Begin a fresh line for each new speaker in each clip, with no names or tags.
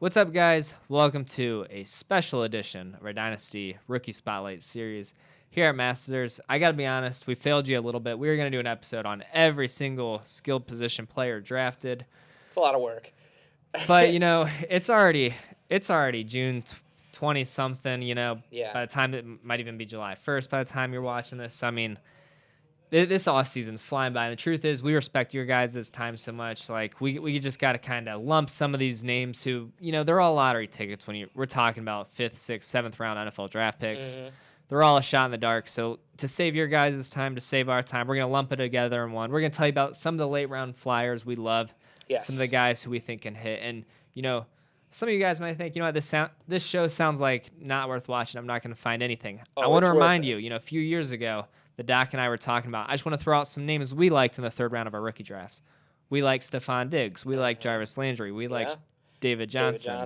What's up, guys? Welcome to a special edition of our Dynasty Rookie Spotlight series here at Masters. I got to be honest, we failed you a little bit. We were going to do an episode on every single skilled position player drafted.
It's a lot of work.
But, it's already June 20 something,
Yeah.
by the time it might even be July 1st by the time you're watching this. I mean, this offseason's flying by. And the truth is, we respect your guys' time so much. Like, we just got to kind of lump some of these names who, they're all lottery tickets when we're talking about 5th, 6th, 7th round NFL draft picks.
Mm-hmm.
They're all a shot in the dark. So to save your guys' time, to save our time, we're going to lump it together in one. We're going to tell you about some of the late round flyers we love.
Yes.
Some of the guys who we think can hit. And, some of you guys might think, this show sounds like not worth watching. I'm not going to find anything. I want to remind you, a few years ago, the doc and I were talking about, I just want to throw out some names we liked in the third round of our rookie drafts. We like Stephon Diggs. We like Jarvis Landry. We like David Johnson.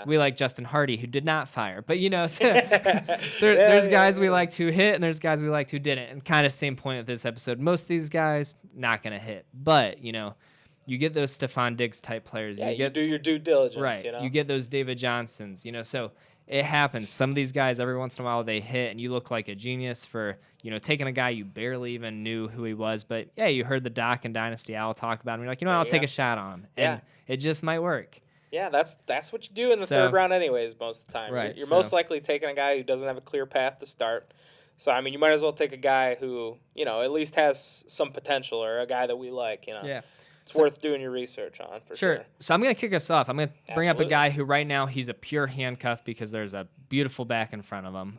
We like Justin Hardy, who did not fire. But, there's guys we liked who hit, and there's guys we liked who didn't. And kind of same point with this episode. Most of these guys, not going to hit. But, you get those Stephon Diggs type players.
Yeah, you do your due diligence,
right. You get those David Johnsons, so it happens. Some of these guys, every once in a while, they hit, and you look like a genius for, taking a guy you barely even knew who he was. But, yeah, you heard the doc and Dynasty Owl talk about him. You're like, I'll take a shot on him. And it just might work.
Yeah, that's what you do in the third round anyways most of the time.
Right,
you're most likely taking a guy who doesn't have a clear path to start. So, I mean, you might as well take a guy who, at least has some potential, or a guy that we like,
Yeah.
It's worth doing your research on, for sure.
So I'm going to kick us off. I'm going to bring up a guy who right now he's a pure handcuff because there's a beautiful back in front of him.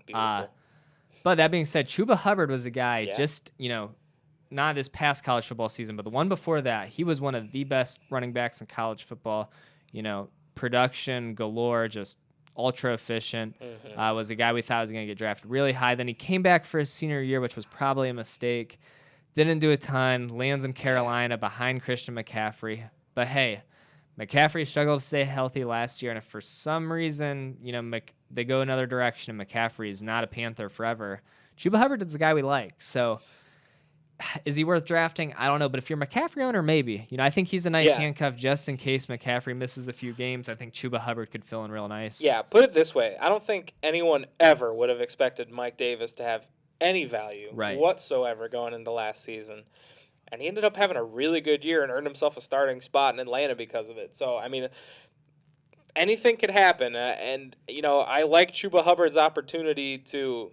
But that being said, Chuba Hubbard was a guy just, not this past college football season, but the one before that, he was one of the best running backs in college football. Production galore, just ultra efficient. Was a guy we thought was going to get drafted really high. Then he came back for his senior year, which was probably a mistake. Didn't do a ton. Lands in Carolina behind Christian McCaffrey. But, hey, McCaffrey struggled to stay healthy last year, and if for some reason, they go another direction and McCaffrey is not a Panther forever, Chuba Hubbard is the guy we like. So is he worth drafting? I don't know. But if you're a McCaffrey owner, maybe. I think he's a nice handcuff just in case McCaffrey misses a few games. I think Chuba Hubbard could fill in real nice.
Yeah, put it this way. I don't think anyone ever would have expected Mike Davis to have any value whatsoever going into last season. And he ended up having a really good year and earned himself a starting spot in Atlanta because of it. So, I mean, anything could happen. And I like Chuba Hubbard's opportunity to,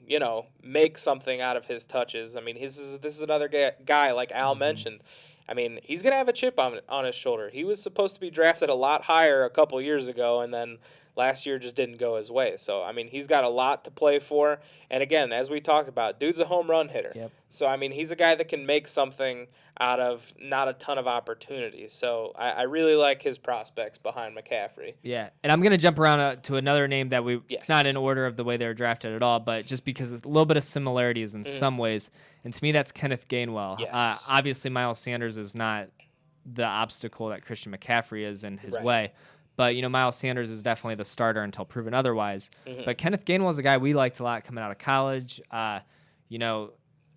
make something out of his touches. I mean, this is another guy like Al mentioned. I mean, he's going to have a chip on his shoulder. He was supposed to be drafted a lot higher a couple years ago, and then last year just didn't go his way. So, I mean, he's got a lot to play for. And, again, as we talked about, dude's a home run hitter.
Yep.
So, I mean, he's a guy that can make something out of not a ton of opportunities. So, I really like his prospects behind McCaffrey.
Yeah, and I'm going to jump around to another name that it's not in order of the way they were drafted at all, but just because it's a little bit of similarities in some ways. And to me, that's Kenneth Gainwell.
Yes.
Obviously, Miles Sanders is not the obstacle that Christian McCaffrey is in his way. But, Miles Sanders is definitely the starter until proven otherwise. But Kenneth Gainwell is a guy we liked a lot coming out of college.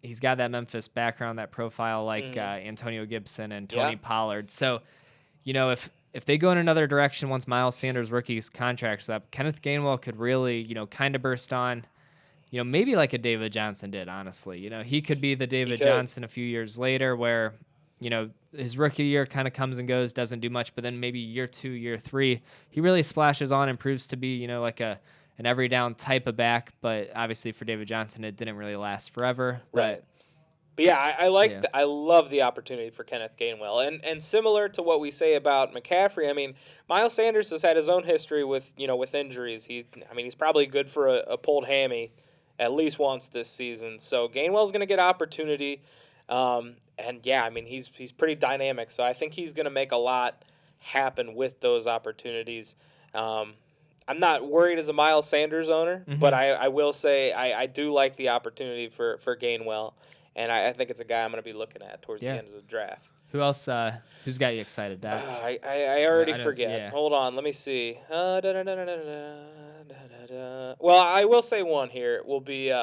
He's got that Memphis background, that profile like Antonio Gibson and Tony Pollard. So, if they go in another direction once Miles Sanders' rookie's contract's up, Kenneth Gainwell could really, kind of burst on, maybe like a David Johnson did, honestly. He could be the David Johnson a few years later where, his rookie year kind of comes and goes, doesn't do much, but then maybe year 2, year 3, he really splashes on and proves to be, like an every down type of back. But obviously for David Johnson, it didn't really last forever.
Right. But yeah, I love the opportunity for Kenneth Gainwell. And similar to what we say about McCaffrey, I mean, Miles Sanders has had his own history with injuries. He's probably good for a pulled hammy at least once this season. So Gainwell's going to get opportunity. And yeah, I mean, he's pretty dynamic, so I think he's going to make a lot happen with those opportunities. I'm not worried as a Miles Sanders owner, but I will say I do like the opportunity for Gainwell, and I think it's a guy I'm going to be looking at towards the end of the draft.
Who else? Who's got you excited, Doc?
I already forget. Yeah. Hold on, let me see. Well, I will say one here will be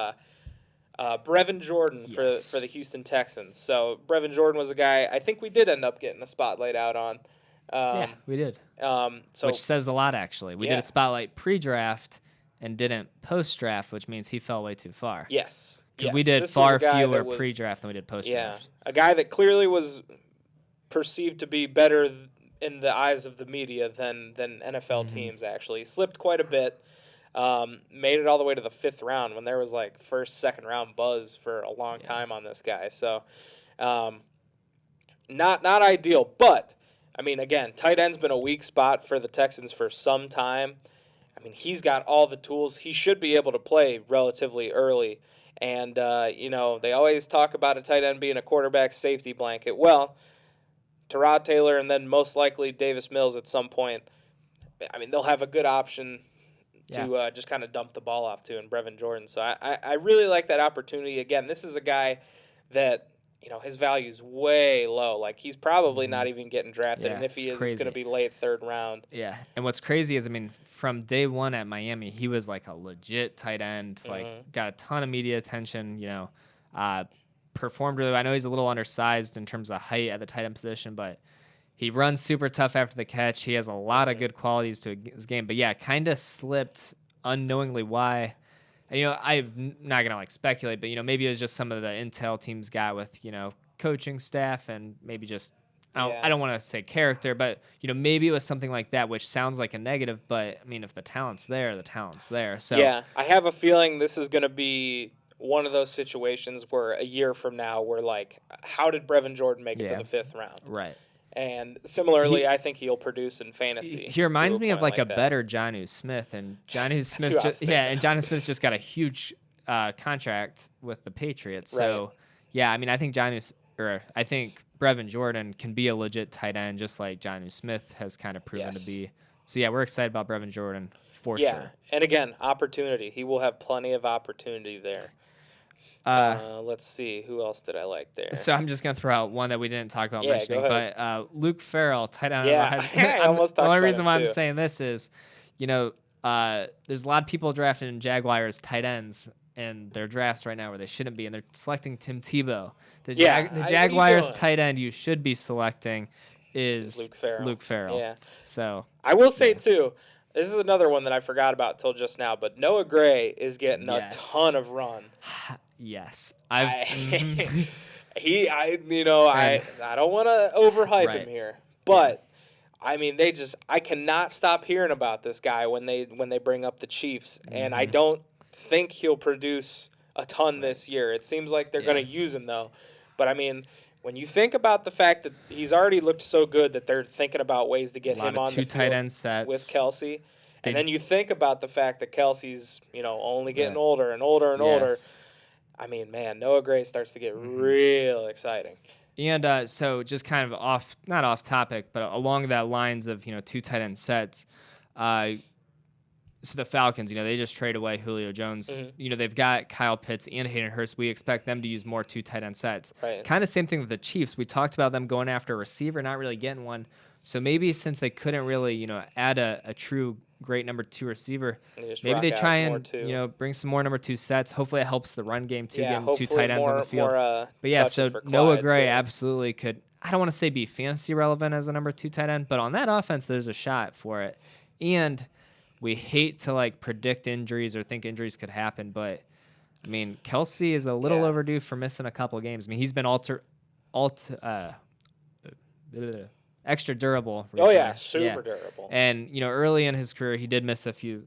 Brevin Jordan for the Houston Texans. So Brevin Jordan was a guy I think we did end up getting a spotlight out on.
Yeah, we did. Which says a lot, actually. We did a spotlight pre-draft and didn't post-draft, which means he fell way too far.
Yes.
Because we did far fewer pre-draft than we did post-draft.
Yeah, a guy that clearly was perceived to be better in the eyes of the media than NFL teams, actually. He slipped quite a bit. Made it all the way to the 5th round when there was like first, second round buzz for a long time on this guy. So, not ideal. But, I mean, again, tight end's been a weak spot for the Texans for some time. I mean, he's got all the tools. He should be able to play relatively early. And, you know, they always talk about a tight end being a quarterback's safety blanket. Well, Tyrod Taylor and then most likely Davis Mills at some point, I mean, they'll have a good option to just kind of dump the ball off to, and Brevin Jordan. So I really like that opportunity. Again, this is a guy that, you know, his value's way low. Like, he's probably not even getting drafted, and if he is, it's going to be late 3rd round.
Yeah, and what's crazy is, I mean, from day one at Miami, he was like a legit tight end, like got a ton of media attention, you know, performed really well. I know he's a little undersized in terms of height at the tight end position, but he runs super tough after the catch. He has a lot of good qualities to his game. But, yeah, kind of slipped unknowingly. Why? And, you know, I'm not going to, like, speculate, but, you know, maybe it was just some of the intel teams got with, you know, coaching staff and maybe just I don't want to say character, but, you know, maybe it was something like that, which sounds like a negative. But, I mean, if the talent's there, the talent's there. So
yeah, I have a feeling this is going to be one of those situations where a year from now we're like, how did Brevin Jordan make it to the 5th round?
Right.
And similarly, I think he'll produce in fantasy.
He reminds me of like a better Jonnu Smith, and Jonnu Smith Jonnu Smith's just got a huge contract with the Patriots. So I mean, I think I think Brevin Jordan can be a legit tight end, just like Jonnu Smith has kind of proven to be. So yeah, we're excited about Brevin Jordan for sure.
Yeah, and again, opportunity. He will have plenty of opportunity there. Let's see. Who else did I like there?
So I'm just going to throw out one that we didn't talk about mentioning, but Luke Farrell, tight end.
I almost talked about him, too.
The only reason why I'm saying this is, you know, there's a lot of people drafting Jaguars tight ends in their drafts right now where they shouldn't be, and they're selecting Tim Tebow. The Jaguars tight end you should be selecting is Luke Farrell.
Yeah.
So
I will say, too, this is another one that I forgot about till just now, but Noah Gray is getting a ton of run.
Yes,
I don't want to overhype him here, but I mean, I cannot stop hearing about this guy when they bring up the Chiefs, and I don't think he'll produce a ton this year. It seems like they're going to use him though, but I mean, when you think about the fact that he's already looked so good that they're thinking about ways to get him on the field
tight end sets
with Kelsey, and then you think about the fact that Kelsey's, you know, only getting older and older and older. I mean, man, Noah Gray starts to get real exciting.
And so just kind of not off topic, but along that lines of, you know, 2 tight end sets, so the Falcons, you know, they just trade away Julio Jones. You know, they've got Kyle Pitts and Hayden Hurst. We expect them to use more 2 tight end sets.
Right.
Kind of same thing with the Chiefs. We talked about them going after a receiver, not really getting one. So maybe since they couldn't really, you know, add a true great number 2 receiver, maybe they try and, you know, bring some more number 2 sets. Hopefully it helps the run game too, getting 2 tight ends on the field. But yeah, so Noah Gray absolutely could, I don't want to say be fantasy relevant as a number 2 tight end, but on that offense there's a shot for it. And we hate to like predict injuries or think injuries could happen, but I mean, Kelsey is a little overdue for missing a couple of games. I mean, he's been extra durable recently.
Oh yeah, super durable.
And you know, early in his career, he did miss a few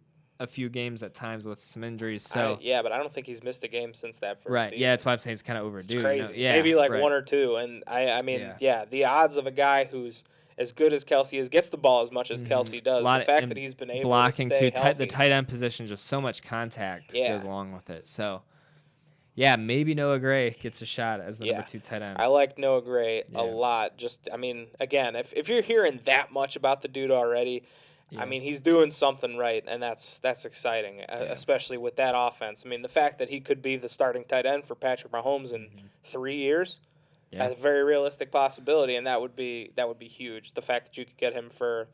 games at times with some injuries. So
but I don't think he's missed a game since that first season.
Yeah, that's why I'm saying it's kind of overdue.
It's crazy.
You know?
Maybe like 1 or 2. And I mean, the odds of a guy who's as good as Kelsey is, gets the ball as much as Kelsey does. The fact that he's been able
blocking
to stay healthy.
The tight end position, just so much contact goes along with it. So. Yeah, maybe Noah Gray gets a shot as the number 2 tight end.
I like Noah Gray a lot. Just, I mean, again, if you're hearing that much about the dude already, I mean, he's doing something right, and that's exciting, especially with that offense. I mean, the fact that he could be the starting tight end for Patrick Mahomes in 3 years, that's a very realistic possibility, and that would be huge. The fact that you could get him for,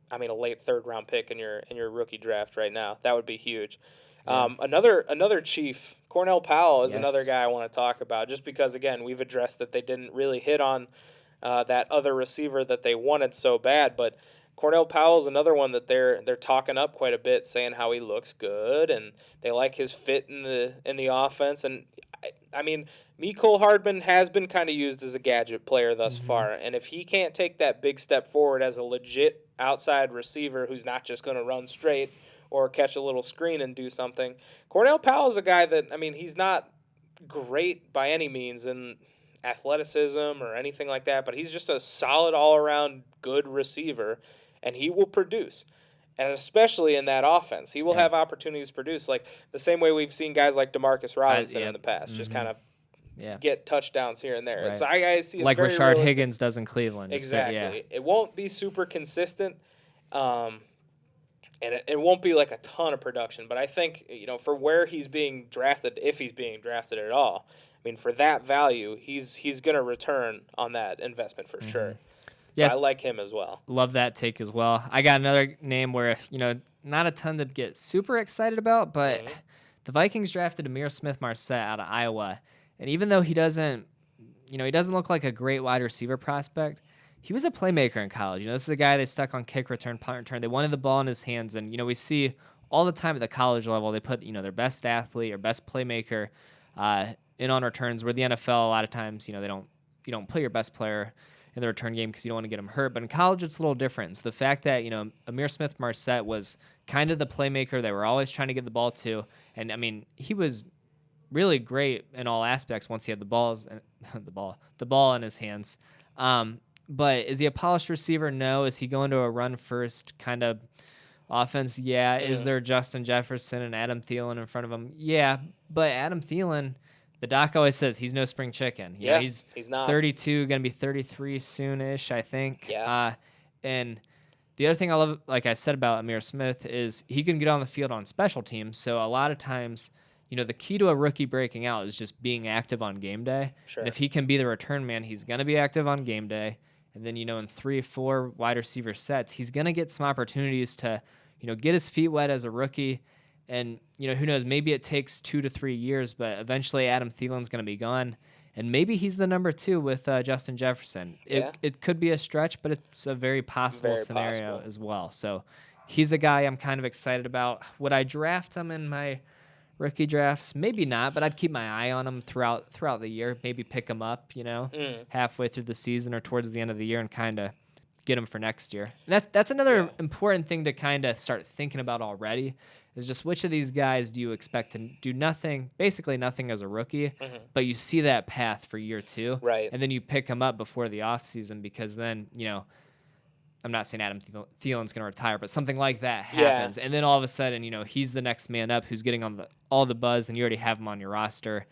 I mean, a late 3rd round pick in your rookie draft right now, that would be huge. Another Chief, Cornell Powell, is another guy I want to talk about, just because, again, we've addressed that they didn't really hit on that other receiver that they wanted so bad. But Cornell Powell's another one that they're talking up quite a bit, saying how he looks good and they like his fit in the offense. And I mean, Mecole Hardman has been kind of used as a gadget player thus far, and if he can't take that big step forward as a legit outside receiver who's not just going to run straight or catch a little screen and do something, Cornell Powell's a guy that, I mean, he's not great by any means in athleticism or anything like that, but he's just a solid all-around good receiver, and he will produce. And especially in that offense, he will have opportunities to produce, like the same way we've seen guys like Demarcus Robinson in the past, just kind of get touchdowons here and there.
Right.
It's, I see it
like
very
Rashard
realistic.
Higgins does in Cleveland.
Exactly. It won't be super consistent, and it won't be like a ton of production. But I think, for where he's being drafted, if he's being drafted at all, I mean, for that value, he's going to return on that investment for sure. So I like him as well.
Love that take as well. I got another name where, not a ton to get super excited about, but the Vikings drafted Amari Smith out of Iowa. And even though he doesn't look like a great wide receiver prospect, he was a playmaker in college. This is a guy they stuck on kick return, punt return. They wanted the ball in his hands. And, we see all the time at the college level, they put, their best athlete or best playmaker in on returns, where the NFL, a lot of times, you don't put your best player in the return game because you don't want to get him hurt. But in college, it's a little different. So the fact that, Amari Smith was kind of the playmaker they were always trying to get the ball to. And, I mean, he was really great in all aspects once he had the ball in his hands. But is he a polished receiver? No. Is he going to a run-first kind of offense? Yeah. Is there Justin Jefferson and Adam Thielen in front of him? Yeah. But Adam Thielen, the doc always says he's no spring chicken. He's not 32, going to be 33 soon-ish, I think.
Yeah.
And the other thing I love, like I said about Amari Smith, is he can get on the field on special teams. So a lot of times, the key to a rookie breaking out is just being active on game day.
Sure.
And if he can be the return man, he's going to be active on game day. And then, in 3 or 4 wide receiver sets, he's going to get some opportunities to, get his feet wet as a rookie. And, who knows, maybe it takes 2 to 3 years, but eventually Adam Thielen's going to be gone. And maybe he's the number 2 with Justin Jefferson. It could be a stretch, but it's a very possible scenario as well. So he's a guy I'm kind of excited about. Would I draft him in my rookie drafts? Maybe not, but I'd keep my eye on him throughout the year. Maybe pick him up, halfway through the season or towards the end of the year and kind of get him for next year. And that's another important thing to kind of start thinking about already, is just which of these guys do you expect to do basically nothing as a rookie, but you see that path for year 2.
Right.
And then you pick him up before the offseason, because then, I'm not saying Adam Thielen's going to retire, but something like that happens. And then all of a sudden, he's the next man up who's getting on all the buzz, and you already have him on your roster.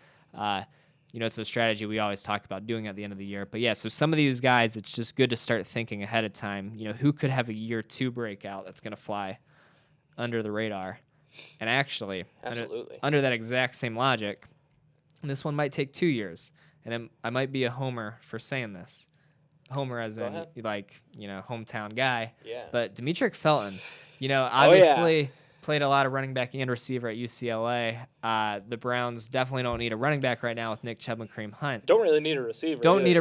It's a strategy we always talk about doing at the end of the year. But yeah, so some of these guys, it's just good to start thinking ahead of time, who could have a year 2 breakout that's going to fly under the radar. And actually, under that exact same logic, this one might take 2 years. And I might be a homer for saying this. Homer as in, hometown guy.
Yeah.
But Demetric Felton, obviously played a lot of running back and receiver at UCLA. The Browns definitely don't need a running back right now with Nick Chubb and Kareem Hunt.
Don't really need a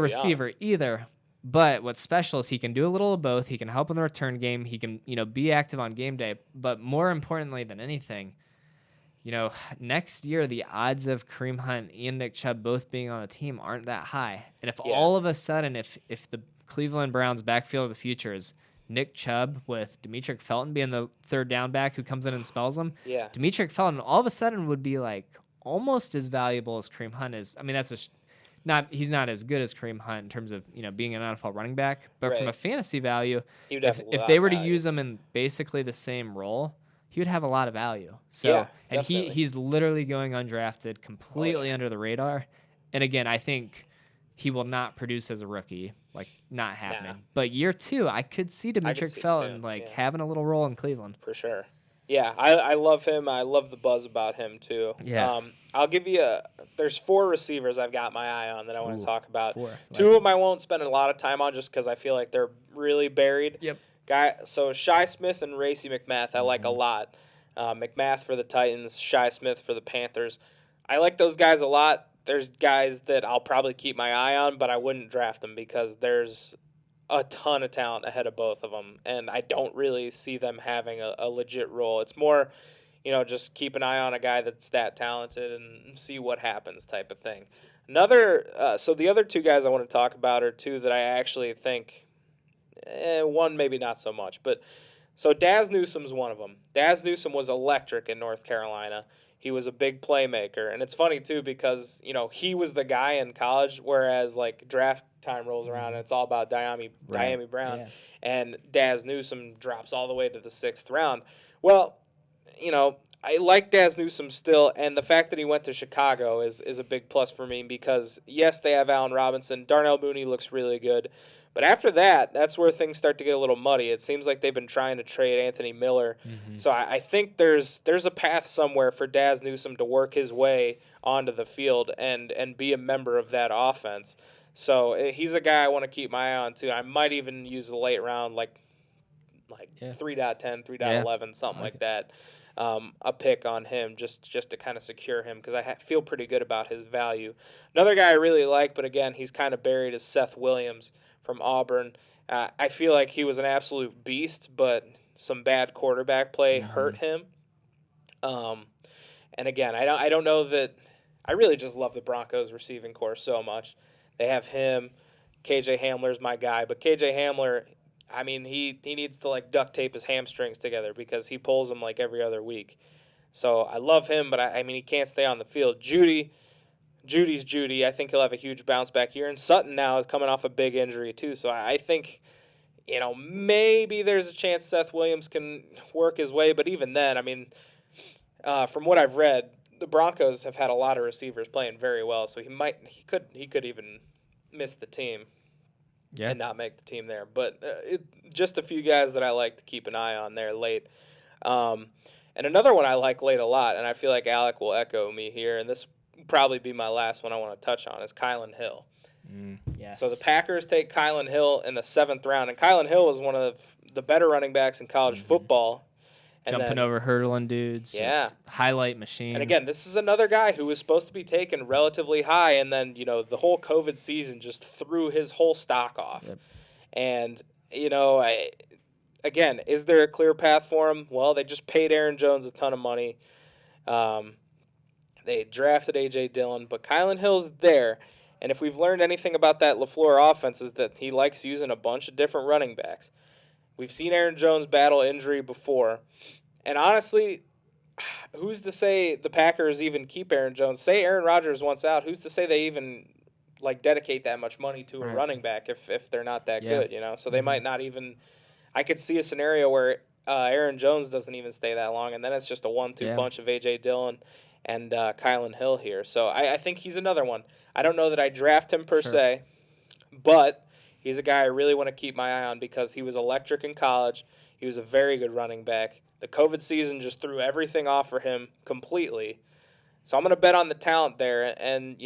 receiver.
Either. But what's special is he can do a little of both. He can help in the return game. He can, be active on game day. But more importantly than anything, next year the odds of Kareem Hunt and Nick Chubb both being on the team aren't that high. And if all of a sudden, if the Cleveland Browns backfield of the future is Nick Chubb with Demetric Felton being the third down back who comes in and spells them, Demetric Felton all of a sudden would be like almost as valuable as Kareem Hunt is. I mean, he's not as good as Kareem Hunt in terms of, being an NFL running back, but from a fantasy value, if they were to use him in basically the same role, he would have a lot of value. So, and he's literally going undrafted, completely under the radar. And again, I think he will not produce as a rookie, not happening. Nah. But year 2, I could see Demetric Felton having a little role in Cleveland.
For sure. Yeah, I love him. I love the buzz about him too.
Yeah.
I'll give you there's 4 receivers I've got my eye on that I want to talk about. 4. 2 of them I won't spend a lot of time on just because I feel like they're really buried.
Yep.
So Shi Smith and Racey McMath I like a lot. McMath for the Titans, Shi Smith for the Panthers. I like those guys a lot. there's guys that I'll probably keep my eye on, but I wouldn't draft them because there's a ton of talent ahead of both of them, and I don't really see them having a legit role. It's more, just keep an eye on a guy that's that talented and see what happens type of thing. So the other two guys I want to talk about are two that I actually think, one maybe not so much, but so Daz Newsom's one of them. Daz Newsome was electric in North Carolina. He was a big playmaker, and it's funny too because he was the guy in college, whereas like draft time rolls around and it's all about Diami Brown, and Daz Newsome drops all the way to the 6th round. Well, I like Daz Newsome still, and the fact that he went to Chicago is a big plus for me because, yes, they have Allen Robinson. Darnell Mooney looks really good. But after that, that's where things start to get a little muddy. It seems like they've been trying to trade Anthony Miller. So I think there's a path somewhere for Daz Newsome to work his way onto the field and be a member of that offense. So he's a guy I want to keep my eye on, too. I might even use the late round, like 3.10, 3.11, something like that. A pick on him just to kind of secure him because I feel pretty good about his value. Another guy I really like, but again, he's kind of buried, is Seth Williams from Auburn. I feel like he was an absolute beast, but some bad quarterback play hurt him. And again, I don't know that – I really just love the Broncos receiving corps so much. They have him. KJ Hamler's my guy, but KJ Hamler – I mean, he needs to, duct tape his hamstrings together because he pulls them, every other week. So I love him, but, I mean, he can't stay on the field. Judy's Judy. I think he'll have a huge bounce-back year. And Sutton now is coming off a big injury, too. So I think, maybe there's a chance Seth Williams can work his way. But even then, I mean, from what I've read, the Broncos have had a lot of receivers playing very well. So he could even miss the team.
Yeah.
And not make the team there. But just a few guys that I like to keep an eye on there late. And another one I like late a lot, and I feel like Alec will echo me here, and this will probably be my last one I want to touch on, is Kylan Hill.
Yes.
So the Packers take Kylan Hill in the 7th round, and Kylan Hill was one of the better running backs in college football.
Jumping over hurdling dudes. Just highlight machine.
And again, this is another guy who was supposed to be taken relatively high, and then, the whole COVID season just threw his whole stock off.
Yep.
And, again, is there a clear path for him? Well, they just paid Aaron Jones a ton of money. They drafted A.J. Dillon, but Kylan Hill's there. And if we've learned anything about that LaFleur offense is that he likes using a bunch of different running backs. We've seen Aaron Jones battle injury before. And honestly, who's to say the Packers even keep Aaron Jones? Say Aaron Rodgers wants out. Who's to say they even dedicate that much money to a running back if they're not that good, So they might not even – I could see a scenario where Aaron Jones doesn't even stay that long, and then it's just a 1-2 punch of A.J. Dillon and Kylan Hill here. So I think he's another one. I don't know that I draft him per se, but he's a guy I really want to keep my eye on because he was electric in college. He was a very good running back. The COVID season just threw everything off for him completely. So I'm going to bet on the talent there and,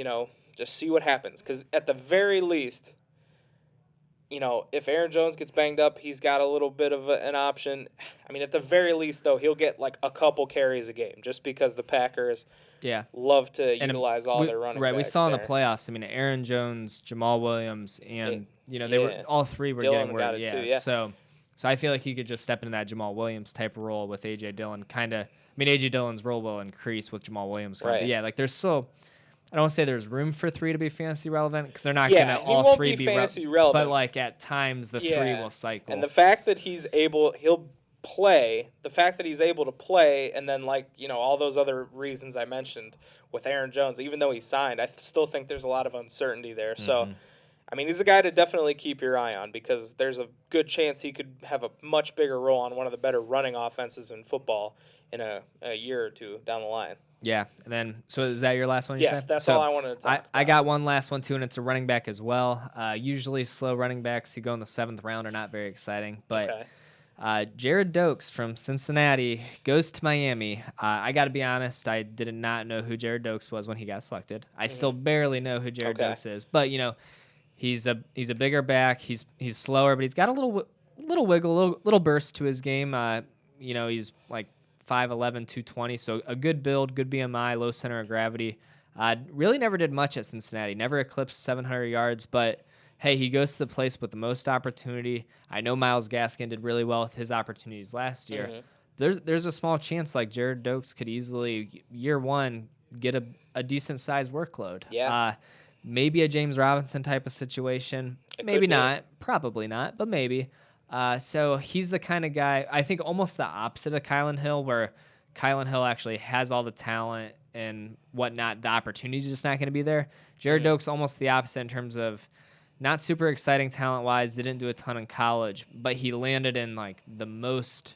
just see what happens. Because at the very least, if Aaron Jones gets banged up, he's got a little bit of an option. I mean, at the very least, though, he'll get a couple carries a game just because the Packers love to utilize all their running backs.
Right, we saw in
there.
the playoffs, I mean, Aaron Jones, Jamal Williams, and, they were all three were
Dillon
getting
got it too,
So I feel like he could just step into that Jamal Williams type of role with A.J. Dillon. A.J. Dillon's role will increase with Jamal Williams.
Right.
But there's still, I don't want to say there's room for three to be fantasy relevant because they're not going to all three be
fantasy relevant.
But at times the three will cycle.
And the fact that he's able to play, and then all those other reasons I mentioned with Aaron Jones, even though he signed, I still think there's a lot of uncertainty there. So. I mean, he's a guy to definitely keep your eye on because there's a good chance he could have a much bigger role on one of the better running offenses in football in a year or two down the line.
Yeah, and then, so is that your last one?
Yes, that's all I wanted to talk about.
I got one last one, too, and it's a running back as well. Usually slow running backs who go in the 7th round are not very exciting, but Jared Dokes from Cincinnati goes to Miami. I got to be honest, I did not know who Jared Dokes was when he got selected. I still barely know who Jared Dokes is, but, he's a bigger back. He's slower, but he's got a little wiggle, little burst to his game. He's 5'11", 220, so a good build, good BMI, low center of gravity. Really never did much at Cincinnati. Never eclipsed 700 yards, but hey, he goes to the place with the most opportunity. I know Myles Gaskin did really well with his opportunities last year. There's a small chance like Jared Dokes could easily, year one, get a decent-sized workload.
Yeah.
Maybe a James Robinson type of situation. Maybe not. Probably not, but maybe. So he's the kind of guy, I think almost the opposite of Kylan Hill, where Kylan Hill actually has all the talent and whatnot. The opportunity's just not going to be there. Jared Dokes almost the opposite in terms of not super exciting talent-wise, didn't do a ton in college, but he landed in like the most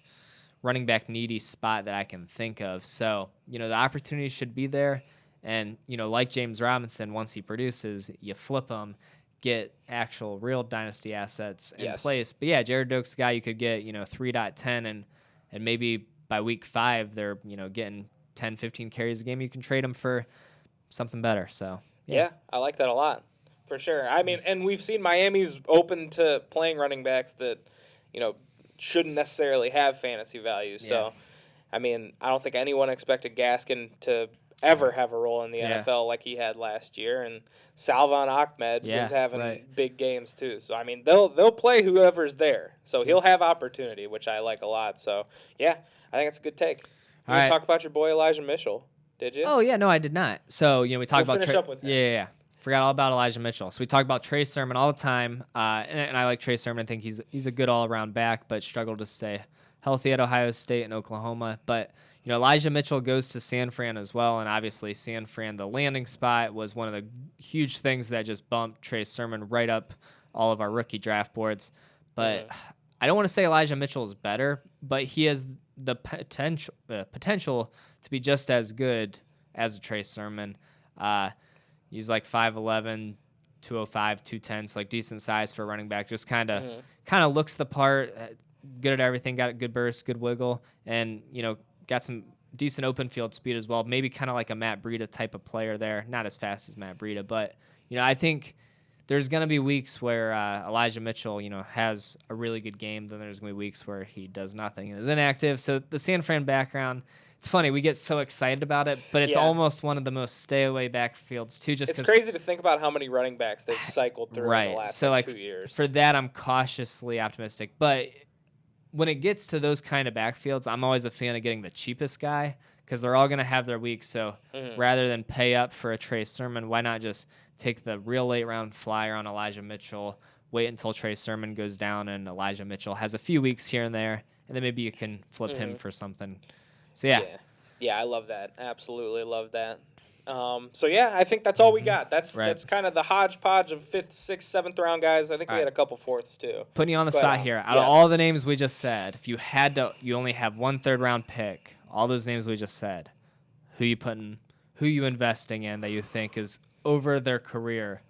running back needy spot that I can think of. So, the opportunity should be there. And, like James Robinson, once he produces, you flip him, get actual real dynasty assets in place. But yeah, Jared Dokes guy you could get, 3.10 and maybe by week 5 they're, getting 10, 15 carries a game. You can trade them for something better. So
yeah, I like that a lot. For sure. I mean, and we've seen Miami's open to playing running backs that, shouldn't necessarily have fantasy value. So, I mean, I don't think anyone expected Gaskin to ever have a role in the NFL like he had last year. And Salvon Ahmed was having big games too. So, I mean, they'll play whoever's there. So he'll have opportunity, which I like a lot. So, yeah, I think it's a good take. You want to talk about your boy Elijah Mitchell, did you?
Oh, yeah, no, I did not. So, we talked about
finish up with him.
Yeah. Forgot all about Elijah Mitchell. So we talk about Trey Sermon all the time, and I like Trey Sermon. I think he's a good all-around back, but struggled to stay healthy at Ohio State and Oklahoma. But Elijah Mitchell goes to San Fran as well, and obviously San Fran, the landing spot, was one of the huge things that just bumped Trey Sermon right up all of our rookie draft boards. But I don't want to say Elijah Mitchell is better, but he has the potential to be just as good as a Trey Sermon. He's like 5'11", 205, 210, so like decent size for a running back. Just kind of looks the part, good at everything, got a good burst, good wiggle, and got some decent open field speed as well. Maybe kind of like a Matt Breida type of player there. Not as fast as Matt Breida, but I think there's going to be weeks where Elijah Mitchell, has a really good game. Then there's going to be weeks where he does nothing and is inactive. So the San Fran background. It's funny, we get so excited about it, but it's almost one of the most stay-away backfields, too. It's
crazy to think about how many running backs they've cycled through in the last 2 years.
For that, I'm cautiously optimistic. But when it gets to those kind of backfields, I'm always a fan of getting the cheapest guy because they're all going to have their weeks. So rather than pay up for a Trey Sermon, why not just take the real late-round flyer on Elijah Mitchell, wait until Trey Sermon goes down and Elijah Mitchell has a few weeks here and there, and then maybe you can flip him for something. So,
yeah, I love that. Absolutely love that. So, yeah, I think that's all we got. That's kind of the hodgepodge of 5th, 6th, 7th round guys. I think we had a couple 4ths, too.
Putting you on the spot here. Out of all the names we just said, if you had to, you only have one 3rd-round pick, all those names we just said, who you investing in that you think is over their career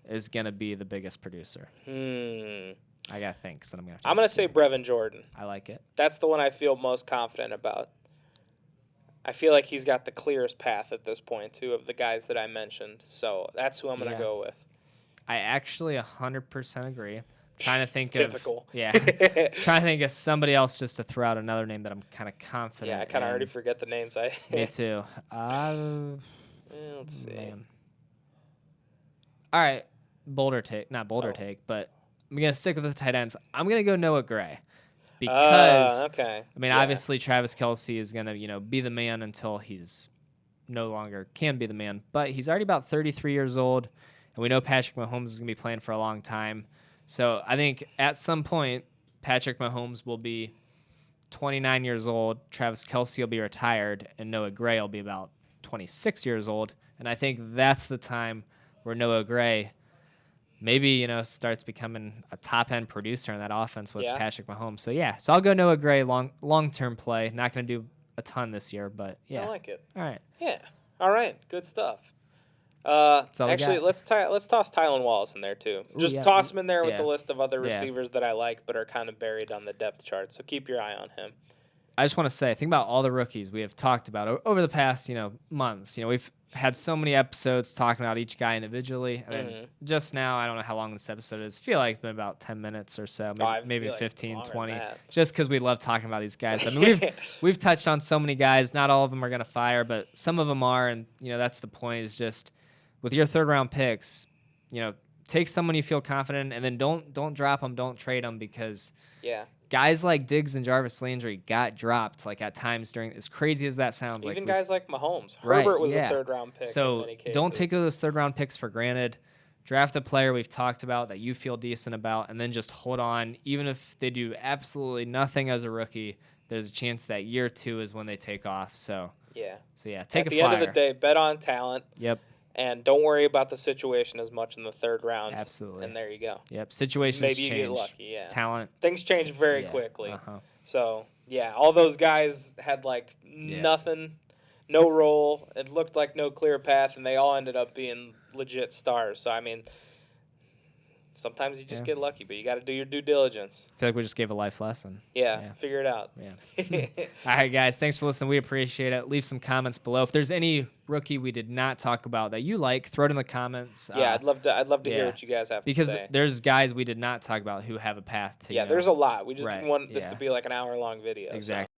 is going to be the biggest producer? I got to think. So I'm
going to say Brevin Jordan.
I like it.
That's the one I feel most confident about. I feel like he's got the clearest path at this point, too, of the guys that I mentioned. So that's who I'm going to go with.
I actually 100% agree. Trying to think
Typical.
Trying to think of somebody else just to throw out another name that I'm kind of confident
I kind of already forget the names.
Me too.
Let's see.
Man. All right. Not bolder take, but I'm going to stick with the tight ends. I'm going to go Noah Gray. Because, obviously Travis Kelce is going to, be the man until he's no longer can be the man. But he's already about 33 years old, and we know Patrick Mahomes is going to be playing for a long time. So I think at some point, Patrick Mahomes will be 29 years old, Travis Kelce will be retired, and Noah Gray will be about 26 years old. And I think that's the time where Noah Gray maybe, starts becoming a top-end producer in that offense with Patrick Mahomes. So I'll go Noah Gray, long-term play. Not going to do a ton this year, but yeah.
I like it.
All right.
Yeah. All right. Good stuff. Actually, let's toss Tylan Wallace in there, too. Just toss him in there with the list of other receivers that I like but are kind of buried on the depth chart. So keep your eye on him.
I just want to say, think about all the rookies we have talked about over the past, months. We've had so many episodes talking about each guy individually. And then just now, I don't know how long this episode is. I feel like it's been about 10 minutes or so, maybe 15, 20. Just because we love talking about these guys. I mean, we've touched on so many guys. Not all of them are going to fire, but some of them are. And, that's the point, is just with your third-round picks, take someone you feel confident in, and then don't drop them, don't trade them, because guys like Diggs and Jarvis Landry got dropped at times during, as crazy as that sounds.
Even guys like Mahomes. Herbert was a third-round pick in many cases.
Don't take those third-round picks for granted. Draft a player we've talked about that you feel decent about, and then just hold on. Even if they do absolutely nothing as a rookie, there's a chance that year 2 is when they take off. So take a flyer.
At the end of the day, bet on talent.
Yep.
And don't worry about the situation as much in the third round.
Absolutely.
And there you go.
Yep. Situations
Maybe
change.
You get lucky,
Talent.
Things change very quickly. So, all those guys had nothing, no role. It looked like no clear path, and they all ended up being legit stars. So, I mean, sometimes you just get lucky, but you got to do your due diligence.
I feel like we just gave a life lesson.
Figure it out.
Yeah. All right, guys. Thanks for listening. We appreciate it. Leave some comments below. If there's any rookie we did not talk about that you like, throw it in the comments.
I'd love to hear what you guys have to say.
Because there's guys we did not talk about who have a path to.
There's a lot. We just didn't want this to be like an hour-long video.
Exactly.